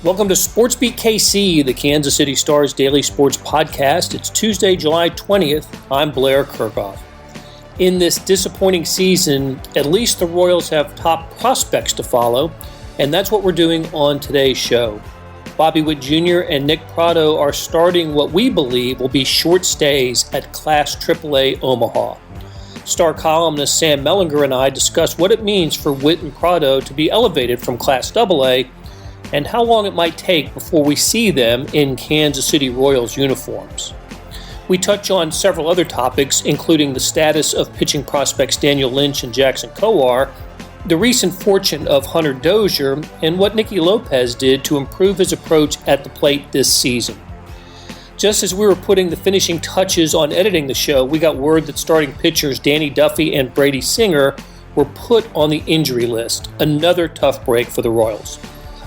Welcome to SportsBeat KC, the Kansas City Star's daily sports podcast. It's Tuesday, July 20th. I'm Blair Kerkhoff. In this disappointing season, at least the Royals have top prospects to follow, and that's what we're doing on today's show. Bobby Witt Jr. and Nick Pratto are starting what we believe will be short stays at Class AAA Omaha. Star columnist Sam Mellinger and I discuss what it means for Witt and Pratto to be elevated from Class AA and how long it might take before we see them in Kansas City Royals uniforms. We touch on several other topics, including the status of pitching prospects Daniel Lynch and Jackson Kowar, the recent fortune of Hunter Dozier, and what Nicky Lopez did to improve his approach at the plate this season. Just as we were putting the finishing touches on editing the show, we got word that starting pitchers Danny Duffy and Brady were put on the injury list. Another tough break for the Royals.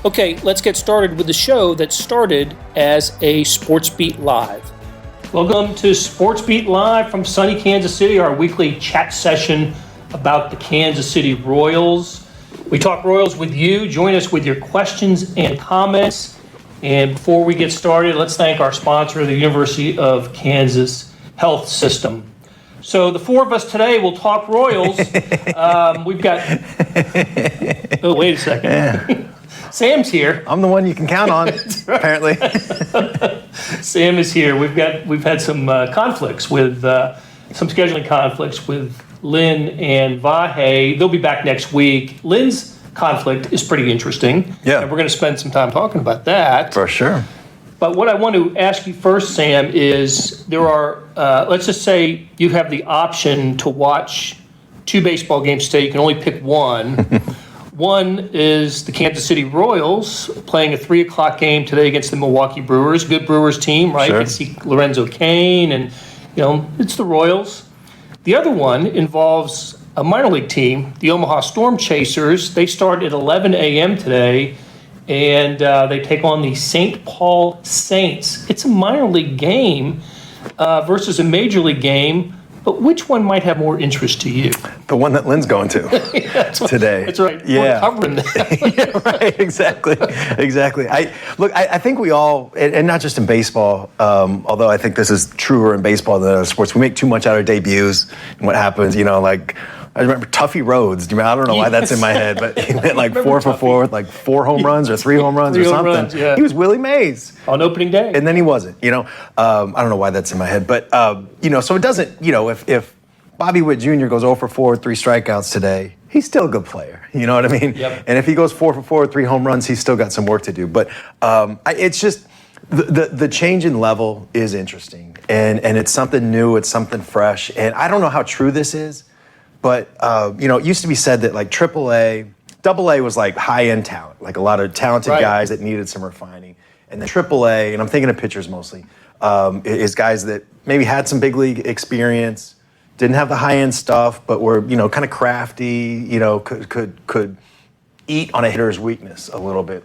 Okay, let's get started with the show that started as a SportsBeat Live. Welcome to SportsBeat Live from sunny Kansas City, our weekly chat session about the Kansas City Royals. We talk Royals with you. Join us with your questions and comments. And before we get started, let's thank our sponsor, the University of Kansas Health System. So the four of us today will talk Royals. We've got... Oh, wait a second. Yeah. Sam's here. I'm the one you can count on, apparently. Sam is here. We've had some conflicts with some scheduling conflicts with Lynn and Vahe. They'll be back next week. Lynn's conflict is pretty interesting. Yeah. And we're going to spend some time talking about that. For sure. But what I want to ask you first, Sam, is there are, let's just say you have the option to watch two baseball games today. You can only pick one. One is the Kansas City Royals playing a 3 o'clock game today against the Milwaukee Brewers. Good Brewers team, right? Sure. You can see Lorenzo Cain, and it's the Royals. The other one involves a minor league team, the Omaha Storm Chasers. They start at 11 a.m. today, and they take on the St. Paul Saints. It's a minor league game versus a major league game. But which one might have more interest to you? The one that Lynn's going to today. That's right. Yeah. We're covering that. Yeah, right. Exactly. I think we all, and not just in baseball, although I think this is truer in baseball than other sports, we make too much out of our debuts and what happens, I remember Tuffy Rhodes. I don't know why that's in my head, but he went like 4 for 4 with like 4 home runs or 3 home runs or something. Runs, yeah. He was Willie Mays. On opening day. And then he wasn't, I don't know why that's in my head. But, so it doesn't, if Bobby Witt Jr. goes 0 for 4 with 3 strikeouts today, he's still a good player. You know what I mean? Yep. And if he goes 4 for 4 with 3 home runs, he's still got some work to do. But it's just the change in level is interesting. And it's something new. It's something fresh. And I don't know how true this is. But, it used to be said that, like, AAA, AA was, like, high-end talent, like a lot of talented guys that needed some refining. And then AAA, and I'm thinking of pitchers mostly, is guys that maybe had some big league experience, didn't have the high-end stuff, but were, kind of crafty, could eat on a hitter's weakness a little bit.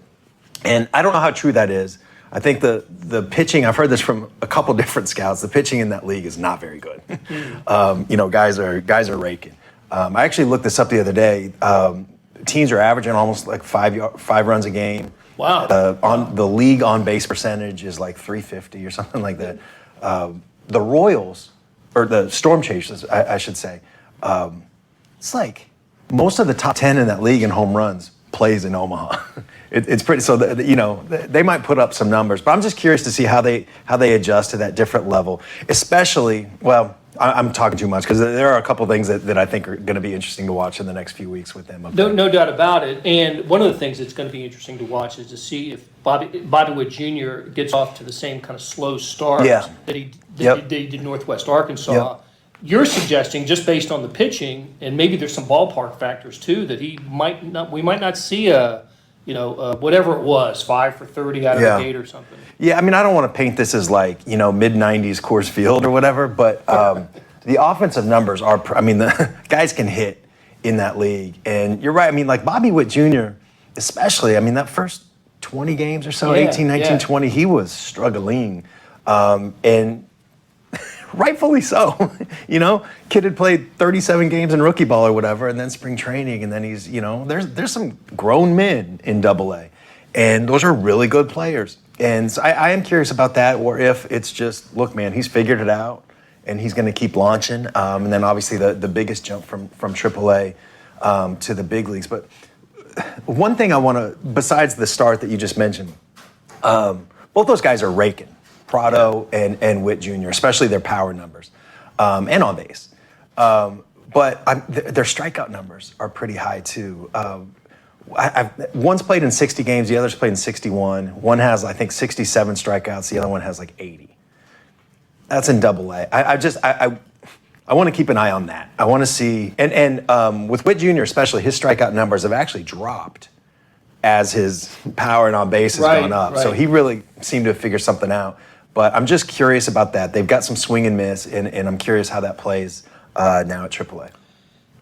And I don't know how true that is. I think the pitching, I've heard this from a couple different scouts, the pitching in that league is not very good. Guys are raking. I actually looked this up the other day. Teams are averaging almost like 5 runs a game. Wow. On the league on base percentage is like 350 or something like that. The Royals, or the Storm Chasers, I should say, it's like most of the top 10 in that league in home runs plays in Omaha. It's pretty, so they might put up some numbers, but I'm just curious to see how they adjust to that different level, especially, I'm talking too much because there are a couple things that I think are going to be interesting to watch in the next few weeks with them. No doubt about it. And one of the things that's going to be interesting to watch is to see if Bobby Witt Jr. gets off to the same kind of slow start that he did Northwest Arkansas. Yep. You're suggesting, just based on the pitching, and maybe there's some ballpark factors too, that we might not see whatever it was, 5 for 30 out of the gate or something. Yeah, I don't want to paint this as like, mid-90s Coors Field or whatever, but the offensive numbers are, the guys can hit in that league. And you're right, like Bobby Witt Jr., especially, that first 20 games or so, 18, 19, 20, he was struggling. And rightfully so. Kid had played 37 games in rookie ball or whatever, and then spring training, and then he's, there's some grown men in AA. And those are really good players. And so I am curious about that, or if it's just, look, man, he's figured it out, and he's going to keep launching. And then obviously the biggest jump from AAA to the big leagues. But one thing I want to, besides the start that you just mentioned, both those guys are raking, Pratto and Witt Jr., especially their power numbers, and on base. But their strikeout numbers are pretty high too. One's played in 60 games, the other's played in 61. One has, I think, 67 strikeouts. The other one has like 80. That's in AA. I want to keep an eye on that. I want to see, and with Witt Jr. especially, his strikeout numbers have actually dropped as his power and on base has gone up. Right. So he really seemed to have figured something out. But I'm just curious about that. They've got some swing and miss, and I'm curious how that plays now at AAA.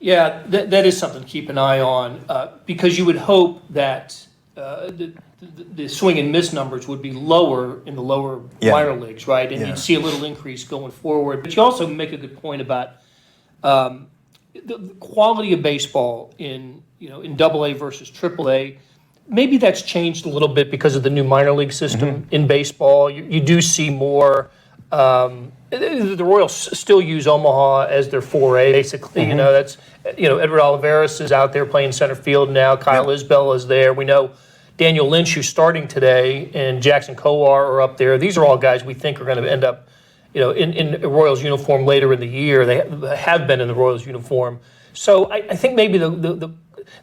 Yeah, that is something to keep an eye on because you would hope that the swing and miss numbers would be lower in the lower minor leagues, right? And you'd see a little increase going forward. But you also make a good point about the quality of baseball in AA versus AAA. Maybe that's changed a little bit because of the new minor league system in baseball. You do see more. The Royals still use Omaha as their 4A, basically. That's Edward Olivares is out there playing center field now. Kyle Isbell is there. We know Daniel Lynch, who's starting today, and Jackson Kowar are up there. These are all guys we think are going to end up, in a Royals uniform later in the year. They have been in the Royals uniform. So I think maybe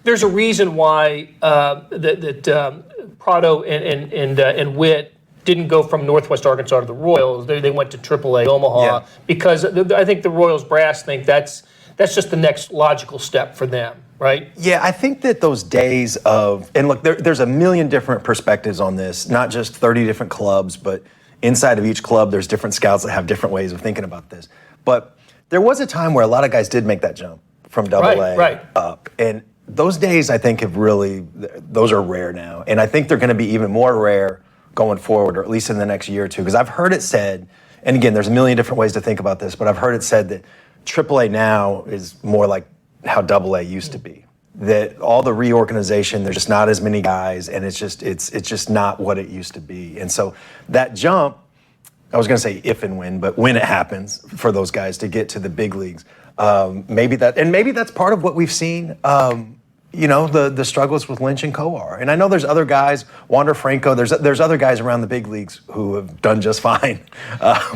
there's a reason why that Pratto and Witt didn't go from Northwest Arkansas to the Royals. They went to AAA Omaha because I think the Royals brass think that's just the next logical step for them, right? Yeah, I think that those days of, and look, there's a million different perspectives on this, not just 30 different clubs, but inside of each club, there's different scouts that have different ways of thinking about this. But there was a time where a lot of guys did make that jump from AA up. And those days, I think, those are rare now. And I think they're going to be even more rare going forward, or at least in the next year or two. Because I've heard it said, and again, there's a million different ways to think about this, but I've heard it said that AAA now is more like how AA used to be. That all the reorganization, there's just not as many guys, and it's just not what it used to be. And so that jump, I was going to say if and when, but when it happens for those guys to get to the big leagues, maybe that's part of what we've seen. The struggles with Lynch and Kowar. And I know there's other guys, Wander Franco, there's other guys around the big leagues who have done just fine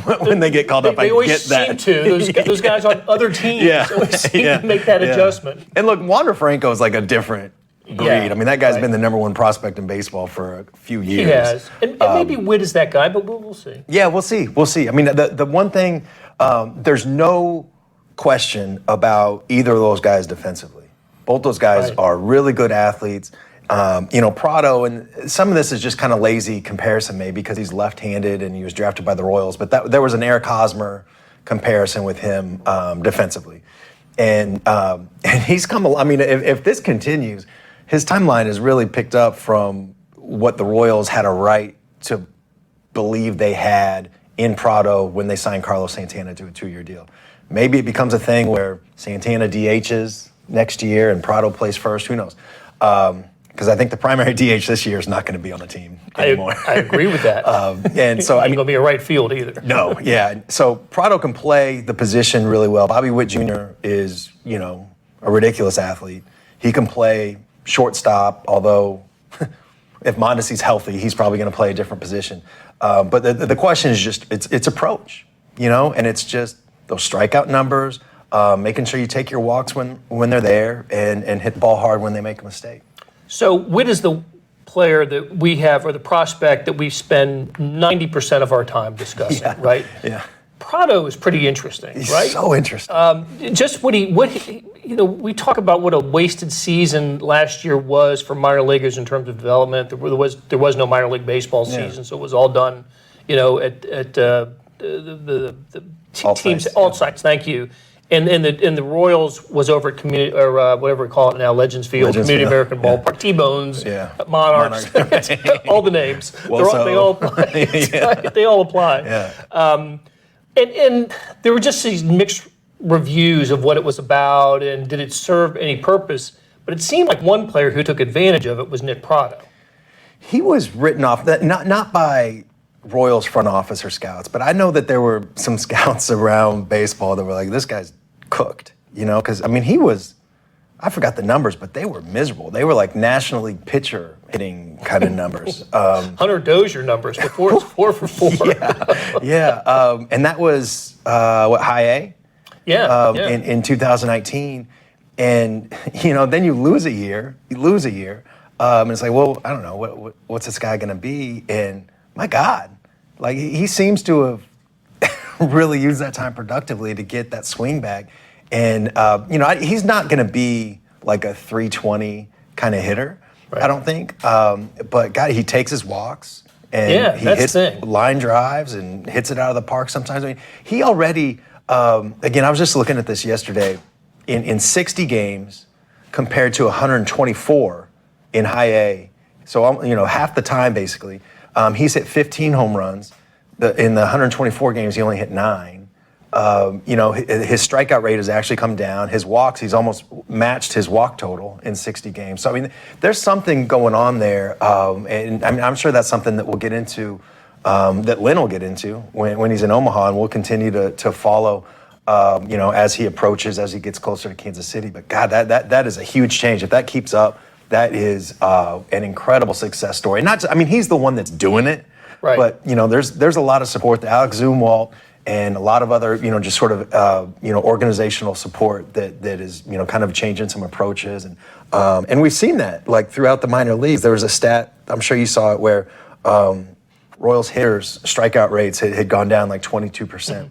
when they get called up. They always seem to. Those guys on other teams always seem to make that adjustment. And look, Wander Franco is like a different breed. I mean, that guy's been the number one prospect in baseball for a few years. He has. And maybe Witt is that guy, but we'll see. Yeah, we'll see. We'll see. I mean, the one thing, there's no question about either of those guys defensively. Both those guys are really good athletes. Pratto, and some of this is just kind of lazy comparison maybe because he's left-handed and he was drafted by the Royals, but there was an Eric Hosmer comparison with him defensively. And he's come, if this continues, his timeline is really picked up from what the Royals had a right to believe they had in Pratto when they signed Carlos Santana to a 2-year deal. Maybe it becomes a thing where Santana DHs next year and Pratto plays first. Who knows? Because I think the primary DH this year is not going to be on the team anymore. I agree with that. And so ain't going to be a right field either. No, yeah. So Pratto can play the position really well. Bobby Witt Jr. is, a ridiculous athlete. He can play shortstop, although if Mondesi's healthy, he's probably going to play a different position. But the question is just it's approach, and it's just those strikeout numbers. Making sure you take your walks when they're there and hit the ball hard when they make a mistake. So Witt is the player that we have, or the prospect that we spend 90% of our time discussing, right? Yeah. Pratto is pretty interesting, He's right? so interesting. Just we talk about what a wasted season last year was for minor leaguers in terms of development. There was no minor league baseball season, so it was all done, at the teams, alt sites. Thank you. And the Royals was over at community, or whatever we call it now, Legends Field, Community American Ballpark, T-Bones, Monarchs, all the names. They all apply. They all apply. Yeah. And there were just these mixed reviews of what it was about and did it serve any purpose. But it seemed like one player who took advantage of it was Nick Pratto. he was written off, not by Royals front office or scouts, but I know that there were some scouts around baseball that were like, this guy's cooked, because, I mean, I forgot the numbers, but they were miserable. They were like National League pitcher hitting kind of numbers. Hunter Dozier numbers before it's 4 for 4. Yeah. And that was, high A? Yeah. In 2019. And, then you lose a year. And it's like, well, I don't know, what's this guy going to be? And my God, like he seems to have really used that time productively to get that swing back. And, he's not going to be like a 320 kind of hitter, right. I don't think. But, God, he takes his walks and he hits line drives and hits it out of the park sometimes. I mean, he already, again, I was just looking at this yesterday, in 60 games compared to 124 in high A. So, half the time, basically. He's hit 15 home runs. In the 124 games, he only hit 9. His strikeout rate has actually come down. His walks, he's almost matched his walk total in 60 games. So, I mean, there's something going on there. And I mean, I'm sure that's something that we'll get into, that Lynn will get into when he's in Omaha, and we'll continue to follow, as he approaches, as he gets closer to Kansas City. But, God, that is a huge change. If that keeps up, that is an incredible success story. He's the one that's doing it. Right. But, there's a lot of support. Alex Zumwalt and a lot of other, just sort of, organizational support that is, kind of changing some approaches. And we've seen that, like, throughout the minor leagues. There was a stat, I'm sure you saw it, where Royals hitters' strikeout rates had gone down like 22%.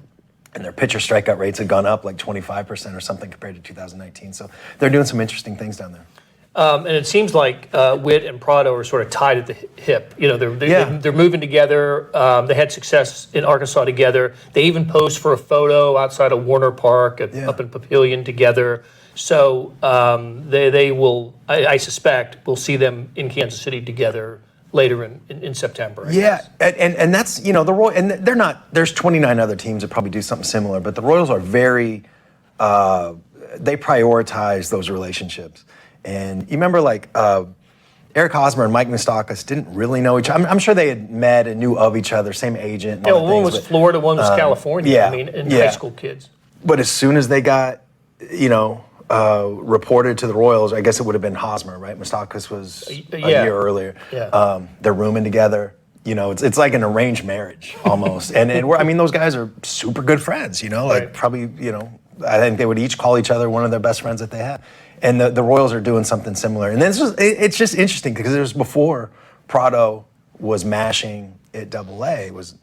And their pitcher strikeout rates had gone up like 25% or something compared to 2019. So they're doing some interesting things down there. And it seems like Witt and Pratto are sort of tied at the hip. They're moving together. They had success in Arkansas together. They even posed for a photo outside of Warner Park up in Papillion together. So they will, I suspect, we'll see them in Kansas City together later in September. I guess. And that's, the Royals, and they're not, there's 29 other teams that probably do something similar, but the Royals are very, they prioritize those relationships. And you remember, like, Eric Hosmer and Mike Moustakas didn't really know each other. I'm sure they had met and knew of each other, same agent. And one was Florida, one was California. High school kids. But as soon as they got, reported to the Royals, I guess it would have been Hosmer, right? Moustakas was a year earlier. Yeah. They're rooming together. It's like an arranged marriage almost. and those guys are super good friends. Like probably, I think they would each call each other one of their best friends that they have. And the Royals are doing something similar. And then it's just interesting because it was before Pratto was mashing at AA. It was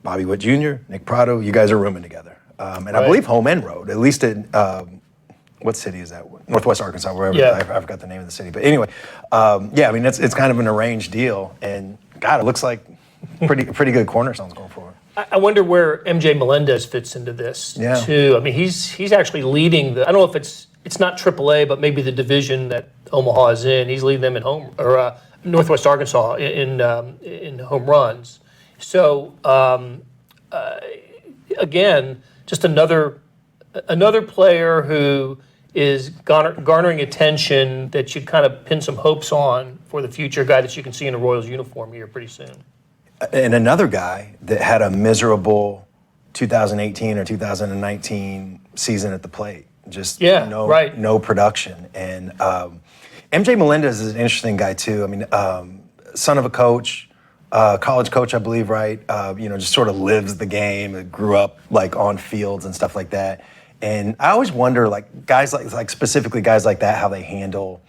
Bobby Witt Jr., Nick Pratto. You guys are rooming together. And I believe home and road, at least in, what city is that? Northwest Arkansas, wherever. Yeah. I forgot the name of the city. But anyway, it's kind of an arranged deal. And, God, it looks like pretty good cornerstones going forward. I wonder where MJ Melendez fits into this, too. I mean, he's actually leading I don't know if it's not AAA, but maybe the division that Omaha is in. He's leading them in Northwest Arkansas in home runs. So again, just another player who is garnering attention that you kind of pin some hopes on for the future. Guy that you can see in a Royals uniform here pretty soon. And another guy that had a miserable 2018 or 2019 season at the plate. Just no production. And MJ Melendez is an interesting guy too. I mean, son of a coach, college coach, I believe, right? Just sort of lives the game, grew up like on fields and stuff like that. And I always wonder, like, guys like specifically guys like that, how they handle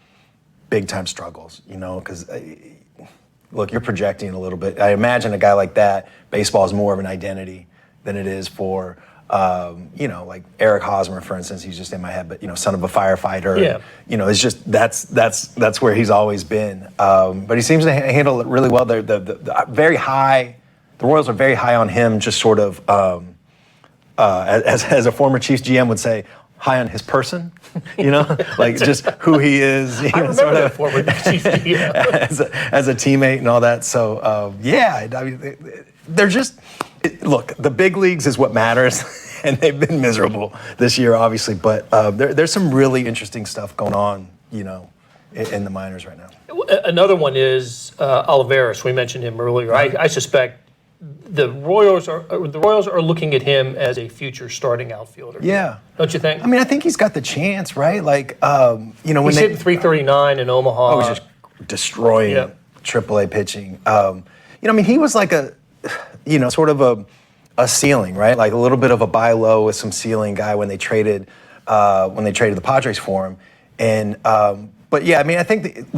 big time struggles, because look, you're projecting a little bit. I imagine a guy like that, baseball is more of an identity than it is for like Eric Hosmer, for instance. He's just in my head, but son of a firefighter. Yeah. It's just that's where he's always been. But he seems to handle it really well. They're the very high. The Royals are very high on him. Just sort of as a former Chiefs GM would say, high on his person. Like just who he is. I remember sort of, that former Chiefs GM as a teammate and all that. So they're just. Look, the big leagues is what matters, and they've been miserable this year, obviously. But there's some really interesting stuff going on, in the minors right now. Another one is Olivares. We mentioned him earlier. Right. I suspect the Royals are looking at him as a future starting outfielder. Yeah. Don't you think? I mean, I think he's got the chance, right? Like, when he's hitting 339 in Omaha. He's just destroying AAA pitching. He was like sort of a ceiling, right? Like a little bit of a buy low with some ceiling guy when they traded the Padres for him. And but yeah, I mean, I think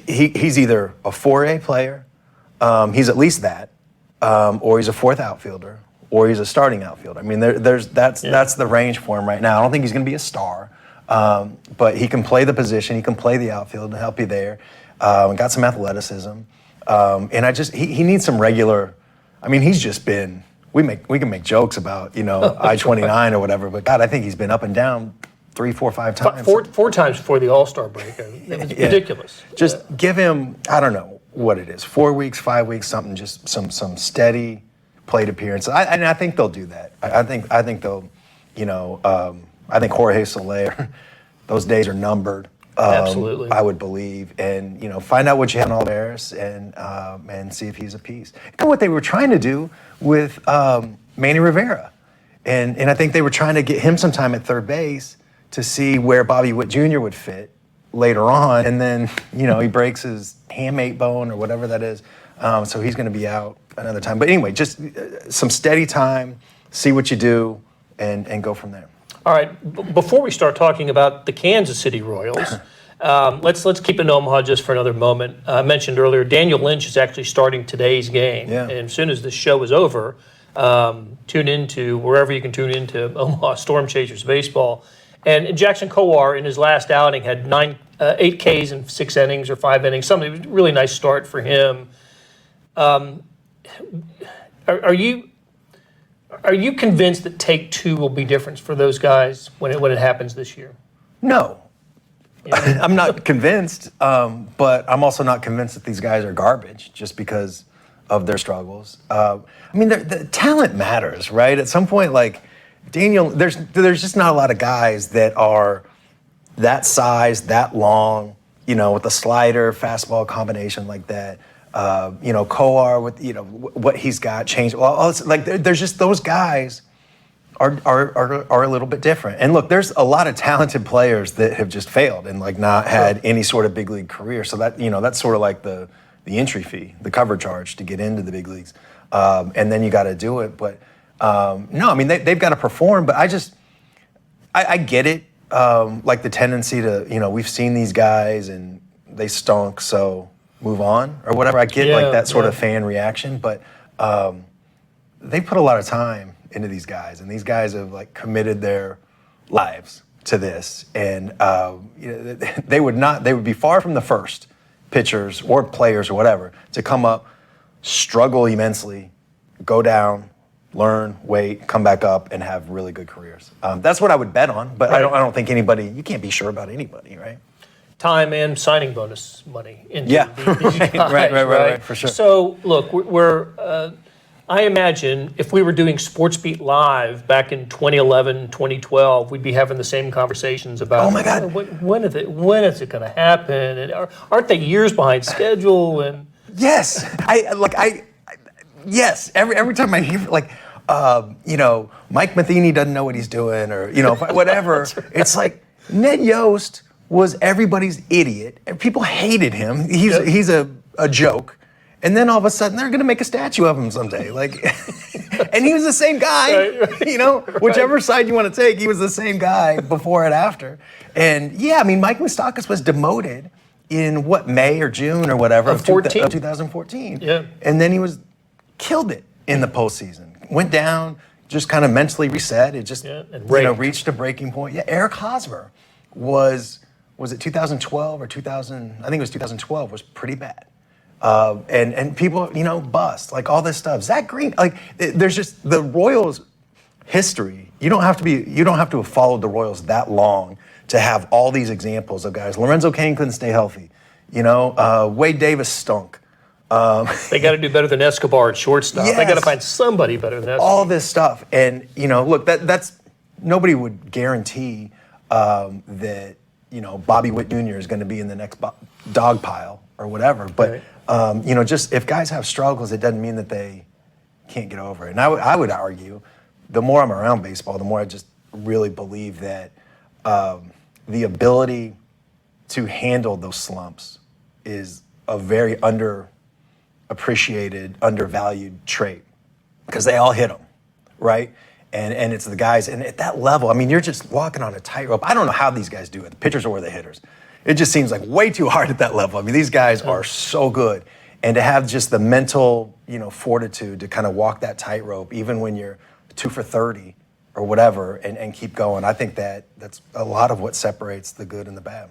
he's either a 4A player, he's at least that, or he's a fourth outfielder, or he's a starting outfielder. I mean, that's the range for him right now. I don't think he's going to be a star, but he can play the position, he can play the outfield and help you there. Got some athleticism, and he needs some regular. I mean, he's just been. We can make jokes about I-29 or whatever, but God, I think he's been up and down 3, 4, 5 times. Four times before the All-Star break. It was ridiculous. Just give him, I don't know what it is, 4 weeks, 5 weeks, something, just some steady plate appearance. And I think they'll do that. I think they'll, I think Jorge Soler, those days are numbered. Absolutely. I would believe, and find out what you have in Olivares and see if he's a piece. Kind of what they were trying to do with Manny Rivera, and I think they were trying to get him some time at third base to see where Bobby Witt Jr. would fit later on, and then he breaks his hamate bone or whatever that is, so he's going to be out another time. But anyway, just some steady time, see what you do, and go from there. All right, before we start talking about the Kansas City Royals, let's keep in Omaha just for another moment. I mentioned earlier, Daniel Lynch is actually starting today's game. Yeah. And as soon as this show is over, tune into wherever you can tune into Omaha Storm Chasers baseball. And Jackson Kowar, in his last outing, had 8 Ks in 6 innings or 5 innings. Something, it was a really nice start for him. Are you convinced that take 2 will be different for those guys when it happens this year? No. I'm not convinced, but I'm also not convinced that these guys are garbage just because of their struggles. The talent matters, right? At some point, like Daniel, there's just not a lot of guys that are that size, that long, with a slider, fastball combination like that. Kowar with what he's got changed. Well, there's just those guys are a little bit different. And look, there's a lot of talented players that have just failed and not had any sort of big league career. So that that's sort of like the entry fee, the cover charge to get into the big leagues, and then you got to do it. But no, I mean they've got to perform. But I get it. The tendency to we've seen these guys and they stunk, so move on or whatever. I get that sort of fan reaction, but they put a lot of time into these guys, and these guys have committed their lives to this, and they would be far from the first pitchers or players or whatever to come up, struggle immensely, go down, learn, wait, come back up, and have really good careers. That's what I would bet on, but right. I don't think anybody. You can't be sure about anybody, right? Time and signing bonus money. Right, for sure. So, look, I imagine if we were doing SportsBeat Live back in 2011, 2012, we'd be having the same conversations about, oh my God, when is it going to happen? And aren't they years behind schedule? And yes, yes. Every time I hear Mike Matheny doesn't know what he's doing, or whatever. Right. It's like Ned Yost was everybody's idiot, and people hated him. He's a joke, and then all of a sudden they're going to make a statue of him someday. And he was the same guy, right. Whichever side you want to take, he was the same guy before and after. And yeah, I mean, Mike Moustakas was demoted in May or June or whatever of 2014. Yeah, and then he killed it in the postseason. Went down, just kind of mentally reset. It just reached a breaking point. Yeah, Eric Hosmer was it 2012 or 2000? I think it was 2012. Was pretty bad, and people bust all this stuff. Zach Green, there's just the Royals history. You don't have to have followed the Royals that long to have all these examples of guys. Lorenzo Cain couldn't stay healthy. Wade Davis stunk. They got to do better than Escobar at shortstop. Yes. They got to find somebody better than Escobar. All this stuff, and look, that's nobody would guarantee that Bobby Witt Jr. is going to be in the next dog pile or whatever. But, just if guys have struggles, it doesn't mean that they can't get over it. And I would argue, the more I'm around baseball, the more I just really believe that the ability to handle those slumps is a very underappreciated, undervalued trait, because they all hit them, right? And it's the guys, and at that level, I mean, you're just walking on a tightrope. I don't know how these guys do it, the pitchers or the hitters. It just seems like way too hard at that level. I mean, these guys are so good. And to have just the mental, fortitude to kind of walk that tightrope, even when you're 2 for 30 or whatever, and keep going, I think that's a lot of what separates the good and the bad.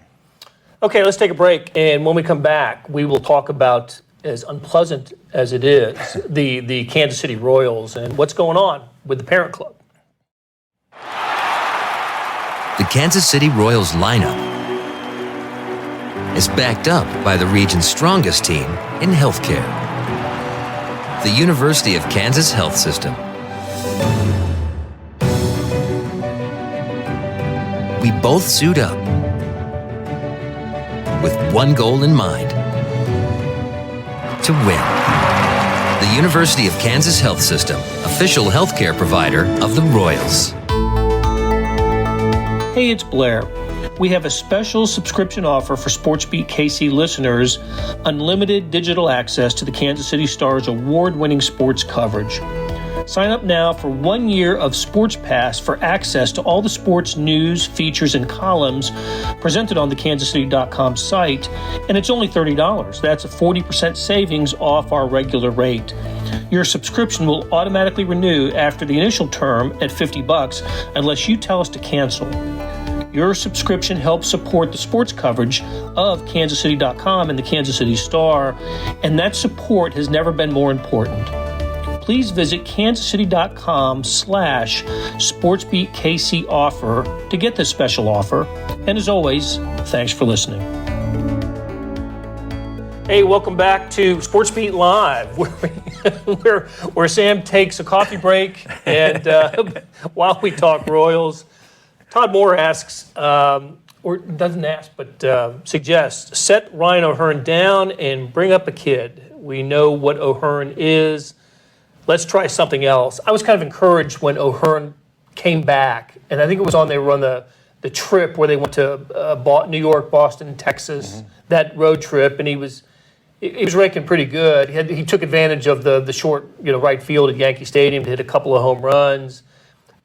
Okay, let's take a break, and when we come back, we will talk about, as unpleasant as it is, the Kansas City Royals and what's going on with the parent club. The Kansas City Royals lineup is backed up by the region's strongest team in healthcare, the University of Kansas Health System. We both suit up with one goal in mind: to win. The University of Kansas Health System, official healthcare provider of the Royals. Hey, it's Blair. We have a special subscription offer for SportsBeat KC listeners: unlimited digital access to the Kansas City Stars' award-winning sports coverage. Sign up now for 1 year of Sports Pass for access to all the sports news, features, and columns presented on the kansascity.com site, and it's only $30. That's a 40% savings off our regular rate. Your subscription will automatically renew after the initial term at $50 unless you tell us to cancel. Your subscription helps support the sports coverage of kansascity.com and the Kansas City Star, and that support has never been more important. Please visit kansascity.com/SportsBeatKC offer to get this special offer. And as always, thanks for listening. Hey, welcome back to SportsBeat Live, where Sam takes a coffee break, and while we talk Royals, Todd Moore asks, or doesn't ask, but suggests, set Ryan O'Hearn down and bring up a kid. We know what O'Hearn is. Let's try something else. I was kind of encouraged when O'Hearn came back, and I think it was they were on the trip where they went to New York, Boston, Texas, that road trip, and he was raking pretty good. He took advantage of the short right field at Yankee Stadium to hit a couple of home runs.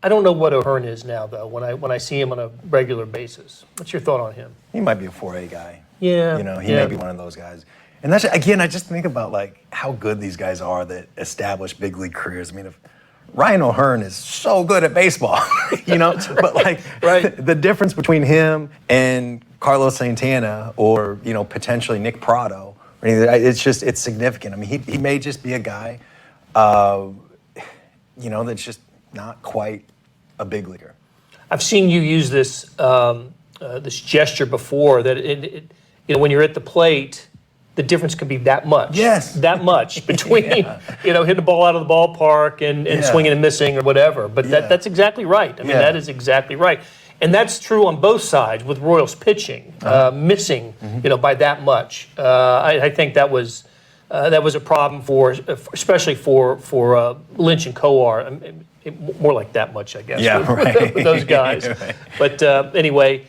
I don't know what O'Hearn is now, though, when I see him on a regular basis. What's your thought on him? He might be a 4A guy. Yeah. He may be one of those guys. And that's, again, I just think about how good these guys are that establish big league careers. I mean, if Ryan O'Hearn is so good at baseball, but the difference between him and Carlos Santana or, potentially Nick Pratto, it's significant. I mean, he may just be a guy, that's just not quite a big leaguer. I've seen you use this this gesture before that when you're at the plate, the difference could be that much. Yes. That much between, hitting the ball out of the ballpark and swinging and missing or whatever. But that's exactly right. I mean, that is exactly right. And that's true on both sides with Royals pitching, missing, by that much. I think that was a problem especially for Lynch and Coar. More like that much, I guess, with those guys. Right. But anyway,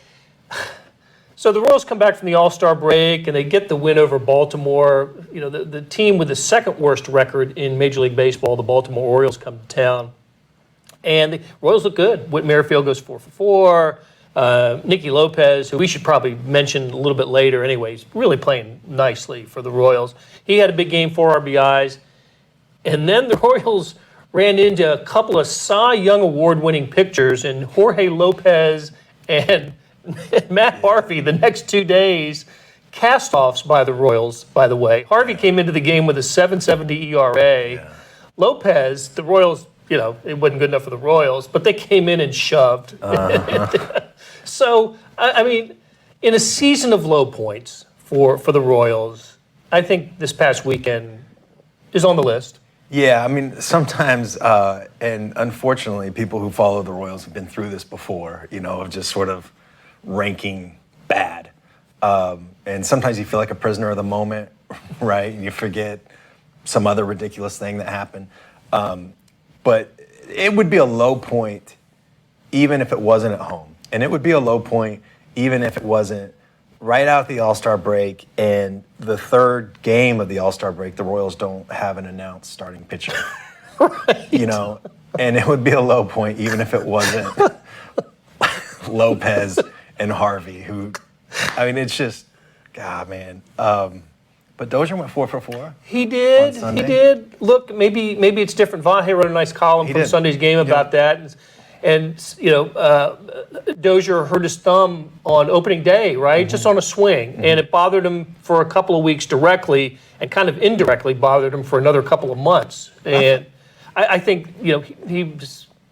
so the Royals come back from the All-Star break, and they get the win over Baltimore. The team with the second worst record in Major League Baseball, the Baltimore Orioles, come to town. And the Royals look good. Whit Merrifield goes 4 for 4. Nicky Lopez, who we should probably mention a little bit later anyway, he's really playing nicely for the Royals. He had a big game, 4 RBIs. And then the Royals ran into a couple of Cy Young Award-winning pitchers in Jorge Lopez and Matt Harvey the next 2 days. Cast-offs by the Royals, by the way. Harvey came into the game with a 7.70 ERA. Yeah. Lopez, the Royals, it wasn't good enough for the Royals, but they came in and shoved. So, I mean, in a season of low points for the Royals, I think this past weekend is on the list. Yeah, I mean, sometimes, and unfortunately, people who follow the Royals have been through this before, of just sort of ranking bad. And sometimes you feel like a prisoner of the moment, right? And you forget some other ridiculous thing that happened. But it would be a low point even if it wasn't at home. And it would be a low point even if it wasn't right out the All-Star break and the third game of the All-Star break, the Royals don't have an announced starting pitcher. Right. You know, and it would be a low point even if it wasn't Lopez and Harvey, who, I mean, it's just, God, man. But Dozier went 4 for 4. He did. On Sunday. He did. Look, maybe it's different. Vahe wrote a nice column from Sunday's game about that. And you know, Dozier hurt his thumb on opening day, right? Just on a swing. And it bothered him for a couple of weeks directly and kind of indirectly bothered him for another couple of months. And I think, you know,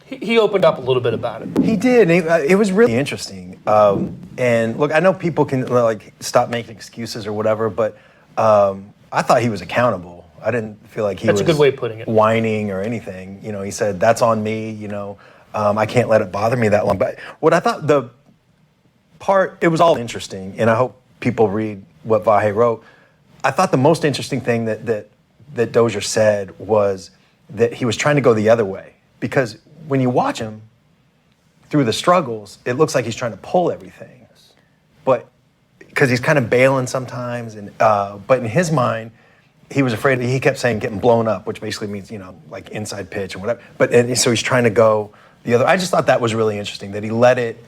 he opened up a little bit about it. He did. It was really interesting. And look, I know people can like stop making excuses or whatever, but I thought he was accountable. I didn't feel like he was a good way of putting it. Whining or anything. You know, he said, that's on me, you know. I can't let it bother me that long. But what I thought it was all interesting, and I hope people read what Vahe wrote. I thought the most interesting thing that Dozier said was that he was trying to go the other way. Because when you watch him through the struggles, it looks like he's trying to pull everything. But because he's kind of bailing sometimes, and but in his mind, he was afraid. He kept saying getting blown up, which basically means, you know, like inside pitch and whatever. But so he's trying to go the other. I just thought that was really interesting that he let it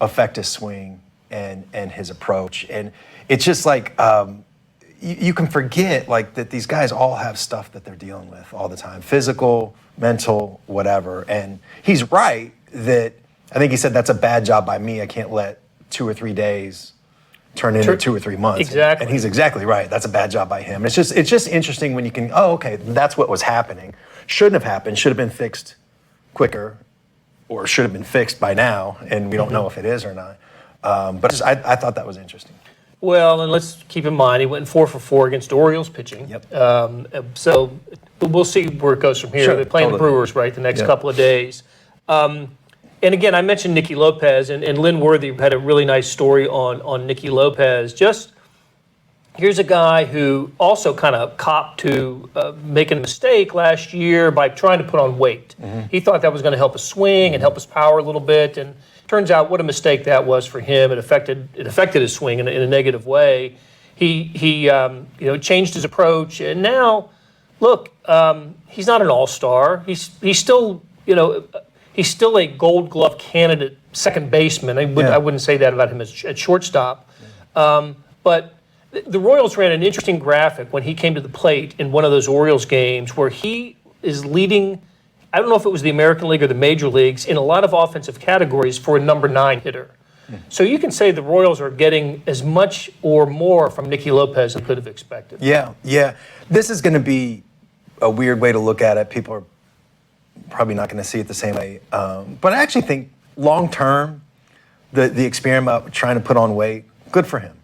affect his swing and his approach. And it's just like you can forget like that these guys all have stuff that they're dealing with all the time, physical, mental, whatever. And he's right that I think he said that's a bad job by me. I can't let 2 or 3 days turn into 2 or 3 months. Exactly. And he's exactly right. That's a bad job by him. It's just interesting when you can, okay, that's what was happening. Shouldn't have happened, should have been fixed quicker, or should have been fixed by now, and we don't know if it is or not. But I thought that was interesting. Well, and let's keep in mind, he went 4 for 4 against Orioles pitching. Yep. So we'll see where it goes from here. Sure, They're playing the Brewers, right, the next couple of days. And again, I mentioned Nicky Lopez, and Lynn Worthy had a really nice story on Nicky Lopez. Just here's a guy who also kind of copped to making a mistake last year by trying to put on weight. He thought that was going to help his swing and help his power a little bit, and turns out what a mistake that was for him. It affected his swing in a negative way. He changed his approach, and now, look, he's not an all-star. He's still he's still a Gold Glove candidate second baseman. I wouldn't say that about him at shortstop. But the Royals ran an interesting graphic when he came to the plate in one of those Orioles games where he is leading, I don't know if it was the American League or the Major Leagues, in a lot of offensive categories for a number 9 hitter. So you can say the Royals are getting as much or more from Nicky Lopez as could have expected. Yeah. This is going to be a weird way to look at it. People are probably not going to see it the same way. But I actually think long term, the experiment of trying to put on weight, good for him.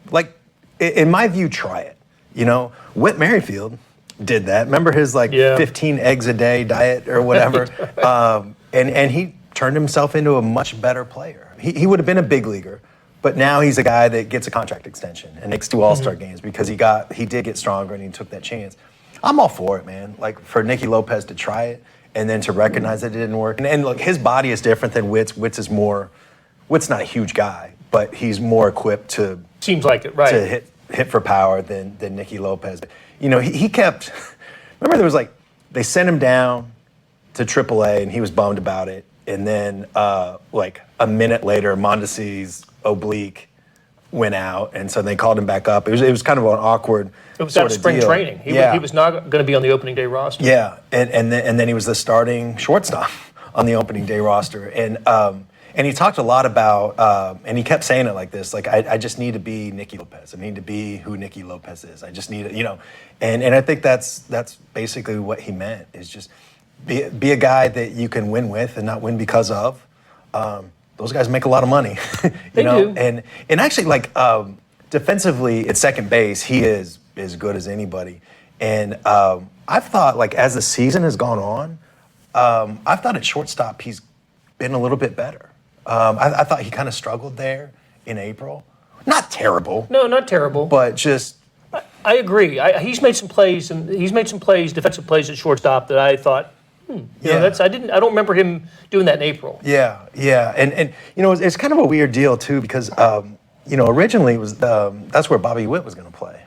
Like, in my view, try it. You know, Whit Merrifield did that. Remember his 15 eggs a day diet or whatever? And he turned himself into a much better player. He would have been a big leaguer, but now he's a guy that gets a contract extension and makes 2 All-Star games because he did get stronger and he took that chance. I'm all for it, man. Like, for Nicky Lopez to try it and then to recognize that it didn't work. And look, his body is different than Witt's. Witt's not a huge guy, but he's more equipped to Seems like it, right? To hit for power than Nicky Lopez. You know, he kept. Remember, there was they sent him down to AAA, and he was bummed about it. And then, a minute later, Mondesi's oblique went out, and so they called him back up. It was kind of an awkward. It was at spring training. He was not going to be on the opening day roster. Yeah, and then he was the starting shortstop on the opening day roster, and he talked a lot about, and he kept saying it like this, like, I just need to be Nicky Lopez. I need to be who Nicky Lopez is. I just need it, and I think that's basically what he meant, is just be a guy that you can win with and not win because of. Those guys make a lot of money, They do. And actually, defensively at second base, he is as good as anybody. And I've thought, as the season has gone on, I've thought at shortstop he's been a little bit better. I thought he kind of struggled there, in April. Not terrible. No, not terrible. But just... I agree. He's made some plays, and defensive plays at shortstop that I thought, I don't remember him doing that in April. Yeah, and it's kind of a weird deal too because originally it was that's where Bobby Witt was going to play,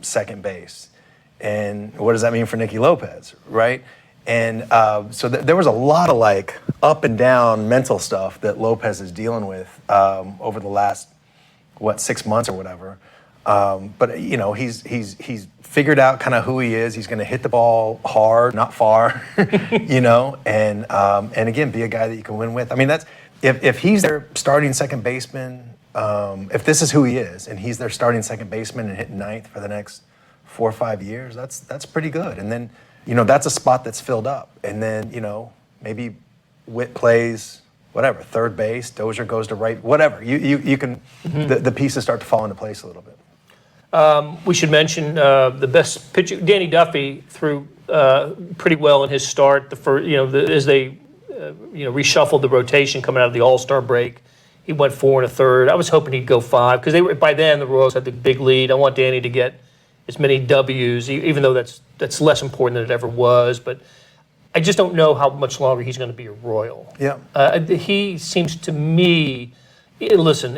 second base, and what does that mean for Nicky Lopez, right? And so there was a lot of like up and down mental stuff that Lopez is dealing with over the last 6 months or whatever. But he's figured out kind of who he is. He's going to hit the ball hard, not far, and again be a guy that you can win with. I mean, that's if he's their starting second baseman. If this is who he is, and he's their starting second baseman and hitting ninth for the next 4 or 5 years, that's pretty good. And then that's a spot that's filled up. And then maybe Witt plays. Whatever, third base, Dozier goes to right, whatever. You can, the pieces start to fall into place a little bit. We should mention the best pitcher, Danny Duffy, threw pretty well in his start. As they reshuffled the rotation coming out of the All-Star break, he went 4 1/3. I was hoping he'd go 5 because by then the Royals had the big lead. I want Danny to get as many W's, even though that's less important than it ever was, but. I just don't know how much longer he's going to be a Royal. Yeah. He seems to me, listen,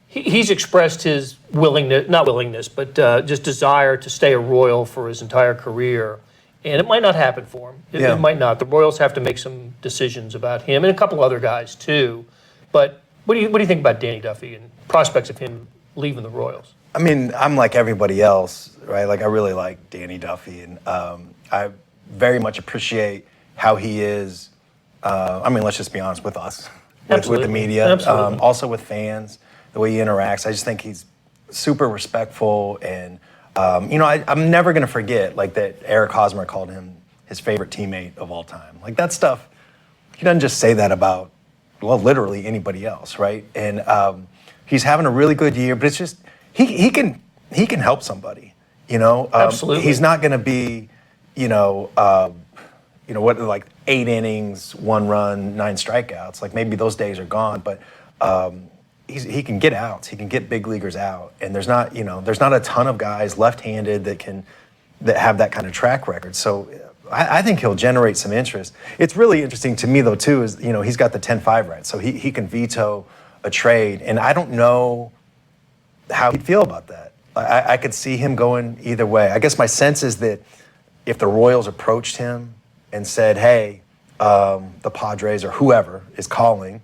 he's expressed his not willingness, but just desire to stay a Royal for his entire career. And it might not happen for him. It might not. The Royals have to make some decisions about him and a couple other guys too. But what do you think about Danny Duffy and prospects of him leaving the Royals? I mean, I'm like everybody else, right? Like, I really like Danny Duffy, and I very much appreciate how he is. Let's just be honest with us, with the media, also with fans, the way he interacts. I just think he's super respectful, and I'm never gonna forget like that. Eric Hosmer called him his favorite teammate of all time. Like that stuff, he doesn't just say that about literally anybody else, right? And he's having a really good year, but it's just. He can help somebody, Absolutely. He's not going to be, like 8 innings, 1 run, 9 strikeouts. Like maybe those days are gone, but he can get outs. He can get big leaguers out, and there's not a ton of guys left-handed that have that kind of track record. So I think he'll generate some interest. It's really interesting to me though too is he's got the 10-5 right, so he can veto a trade, and I don't know. How he'd feel about that. I could see him going either way. I guess my sense is that if the Royals approached him and said, hey, the Padres or whoever is calling,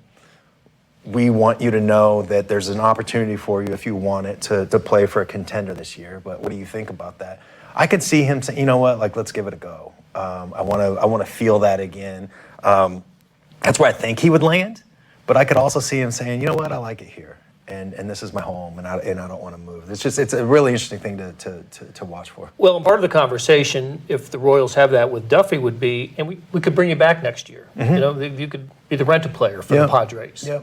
we want you to know that there's an opportunity for you if you want it to play for a contender this year, but what do you think about that? I could see him saying, you know what, like let's give it a go. I want to feel that again. That's where I think he would land, but I could also see him saying, you know what, I like it here. And this is my home, and I don't want to move. It's a really interesting thing to watch for. Well, and part of the conversation, if the Royals have that with Duffy, would be, and we could bring you back next year. You could be the rental player for the Padres. Yeah.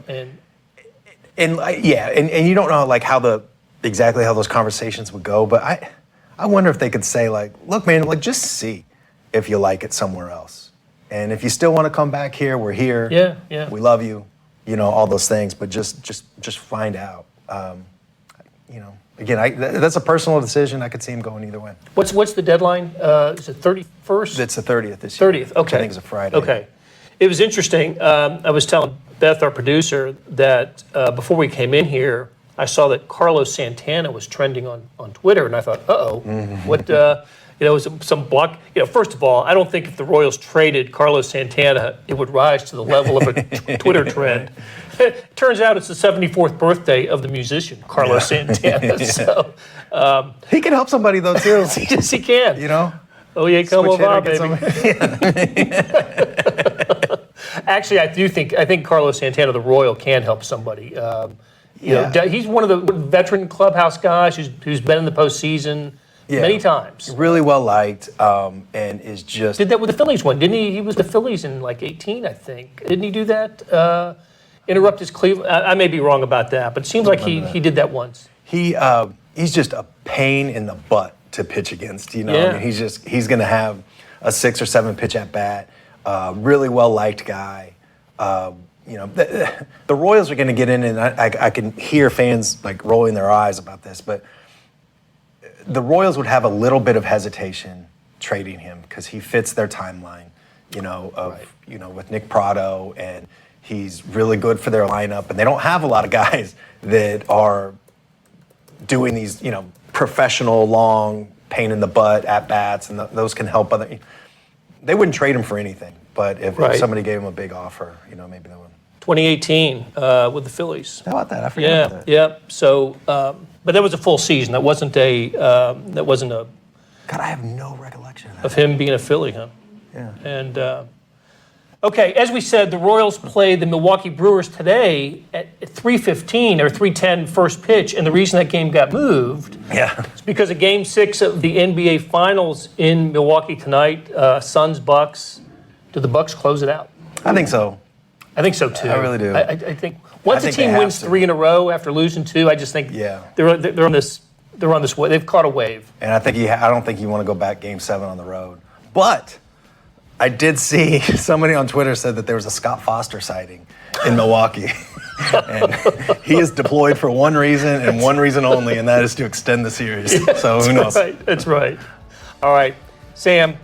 And you don't know like exactly how those conversations would go, but I wonder if they could say like, look, man, like just see if you like it somewhere else, and if you still want to come back here, we're here. Yeah. We love you. All those things, but just find out. Again, that's a personal decision. I could see him going either way. What's the deadline? Is it 31st? It's the 30th this year. 30th, okay. Which I think is a Friday. Okay. It was interesting. I was telling Beth, our producer, that before we came in here, I saw that Carlos Santana was trending on Twitter, and I thought, what... some block. First of all, I don't think if the Royals traded Carlos Santana, it would rise to the level of a Twitter trend. It turns out it's the 74th birthday of the musician Carlos Santana. So he can help somebody though too. Yes, he can. Oh yeah, come va, baby. Actually, I think Carlos Santana, the Royal, can help somebody. He's one of the veteran clubhouse guys who's been in the postseason. Many times. Really well liked, and is just... Did that with the Phillies one, didn't he? He was the Phillies in like 18, I think. Didn't he do that? Interrupt his Cleveland... I may be wrong about that, but it seems like he did that once. He's just a pain in the butt to pitch against, I mean, he's going to have a 6 or 7 pitch at bat. Really well liked guy. The Royals are going to get in, and I can hear fans like rolling their eyes about this, but the Royals would have a little bit of hesitation trading him because he fits their timeline, with Nick Pratto, and he's really good for their lineup, and they don't have a lot of guys that are doing these, professional, long, pain in the butt at bats, and those can help other. They wouldn't trade him for anything, but if somebody gave him a big offer, maybe they would. 2018 with the Phillies. How about that? I forgot about that. Yeah. So, but that was a full season. That wasn't a. God, I have no recollection of that. Of him being a Philly, huh? Yeah. And okay, as we said, the Royals play the Milwaukee Brewers today at 3:15 or 3:10 first pitch, and the reason that game got moved is because of Game 6 of the NBA Finals in Milwaukee tonight. Suns-Bucks. Do the Bucks close it out? I think so. I think so too. I really do. I think once a team wins 3 in a row after losing 2, I just think they're on this. They're on this wave. They've caught a wave. And I don't think you want to go back Game 7 on the road. But I did see somebody on Twitter said that there was a Scott Foster sighting in Milwaukee. And he is deployed for one reason and one reason only, and that is to extend the series. So who knows? That's right. All right. Sam,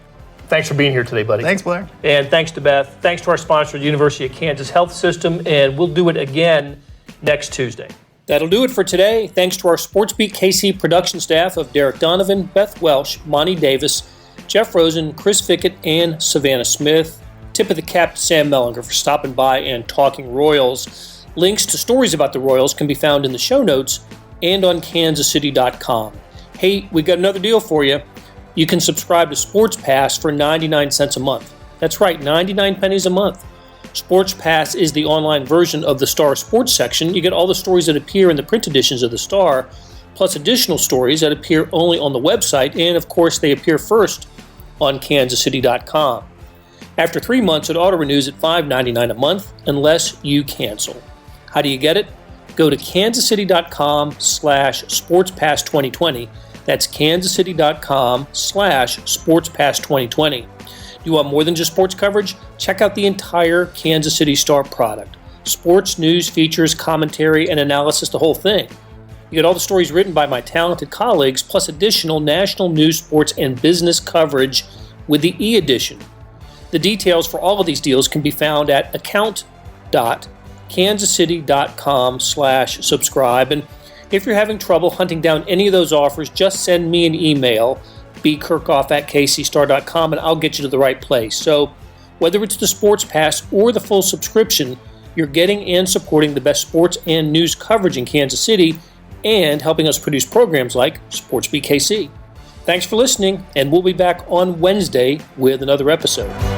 thanks for being here today, buddy. Thanks, Blair. And thanks to Beth. Thanks to our sponsor, the University of Kansas Health System, and we'll do it again next Tuesday. That'll do it for today. Thanks to our SportsBeat KC production staff of Derek Donovan, Beth Welsh, Monty Davis, Jeff Rosen, Chris Fickett, and Savannah Smith. Tip of the cap to Sam Mellinger for stopping by and talking Royals. Links to stories about the Royals can be found in the show notes and on kansascity.com. Hey, we got another deal for you. You can subscribe to Sports Pass for 99 cents a month. That's right, 99 pennies a month. Sports Pass is the online version of the Star Sports section. You get all the stories that appear in the print editions of the Star, plus additional stories that appear only on the website, and of course they appear first on kansascity.com. After 3 months, it auto-renews at $5.99 a month unless you cancel. How do you get it? Go to kansascity.com/sportspass2020. That's kansascity.com/sportspass2020. You want more than just sports coverage? Check out the entire Kansas City Star product. Sports, news, features, commentary, and analysis, the whole thing. You get all the stories written by my talented colleagues, plus additional national news, sports, and business coverage with the e-edition. The details for all of these deals can be found at account.kansascity.com/subscribe. And if you're having trouble hunting down any of those offers, just send me an email, bkerkhoff@kcstar.com, and I'll get you to the right place. So whether it's the Sports Pass or the full subscription, you're getting and supporting the best sports and news coverage in Kansas City and helping us produce programs like SportsBeat KC. Thanks for listening, and we'll be back on Wednesday with another episode.